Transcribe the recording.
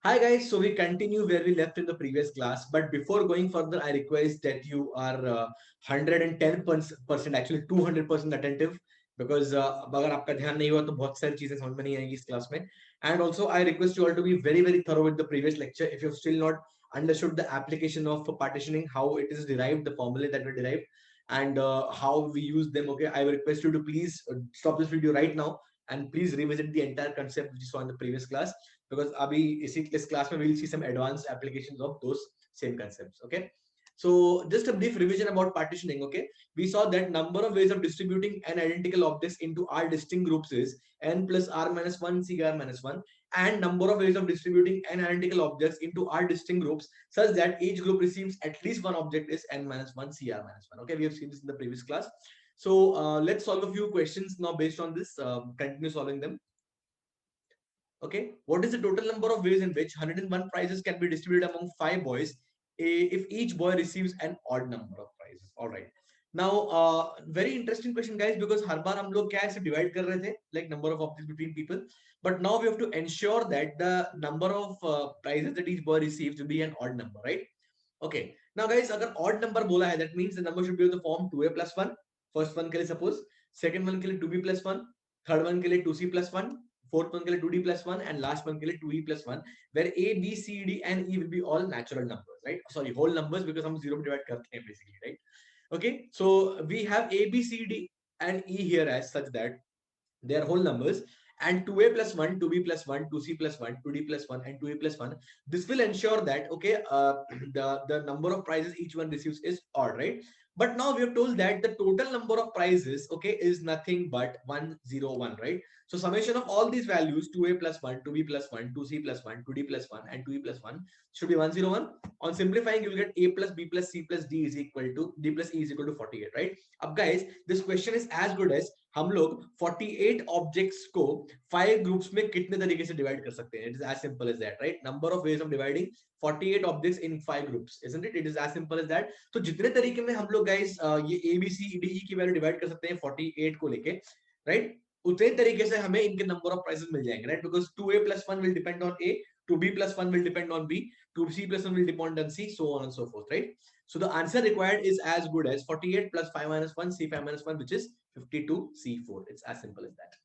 Hi guys, so we continue where we left in the previous class. But before going further, I request that you are 110%, actually 200% attentive, because अगर आपका ध्यान नहीं हुआ तो बहुत सारी चीजें समझ में नहीं आएंगी इस क्लास में. And also I request you all to be very thorough with the previous lecture. If you have still not understood the application of partitioning, how it is derived, the formula that we derived, and how we use them, okay, I will request you to please stop this video right now and please revisit the entire concept which you saw in the previous class, because abhi इस class में we'll see some advanced applications of those same concepts. Okay, so just a brief revision about partitioning. Okay, we saw that number of ways of distributing an identical objects into r distinct groups is n plus r minus 1 c r minus 1, and number of ways of distributing n identical objects into r distinct groups such that each group receives at least one object is n minus 1 c r minus 1. Okay, we have seen this in the previous class. So let's solve a few questions now based on this. Continue solving them. Okay, what is the total number of ways in which 101 prizes can be distributed among 5 boys if each boy receives an odd number of prizes? All right. Now, very interesting question, guys, because हर बार हम लोग क्या ऐसे divide कर रहे थे, like number of objects between people, but now we have to ensure that the number of prizes that each boy receives will be an odd number, right? Okay. Now, guys, अगर odd number बोला है, that means the number should be of the form 2a plus 1. First one के लिए suppose, second one के लिए 2b plus 1, third one के लिए 2c plus 1, fourth one के लिए 2d plus 1, and last one के लिए 2e plus 1, where a, b, c, d, and e will be all natural numbers, right? Sorry, whole numbers, because हम zero divide करते हैं basically, right? Okay, so we have a, b, c, d, and e here as such that they are whole numbers, and 2a plus 1, 2b plus 1, 2c plus 1, 2d plus 1, and 2e plus 1. This will ensure that, okay, the number of prizes each one receives is odd, right? But now we have told that the total number of prizes, okay, is nothing but 101, right? So summation of all these values, 2a plus 1, 2b plus 1, 2c plus 1, 2d plus 1, and 2e plus 1 should be 101. On simplifying, you will get a plus b plus c plus d is equal to d plus e is equal to 48, right? अब guys, this question is as good as हम लोग 48 objects को 5 groups में कितने तरीके से divide कर सकते हैं. It is as simple as that, right? Number of ways of dividing 48 objects in 5 groups, isn't it? It is as simple as that. तो जितने तरीके में हम लोग गाइस ये A B C D E की वैल्यू डिवाइड कर सकते हैं 48 को लेके, राइट, उतने तरीके से हमें इनके नंबर ऑफ प्राइसेस मिल जाएंगे, right? Because 2a plus 1 will depend on a, 2b plus 1 will depend on b, 2c plus 1 will depend on c, so on and so forth, right? So the answer required is as good as 48 plus 5 minus 1 c5 minus 1, which is 52 c4. It's as simple as that.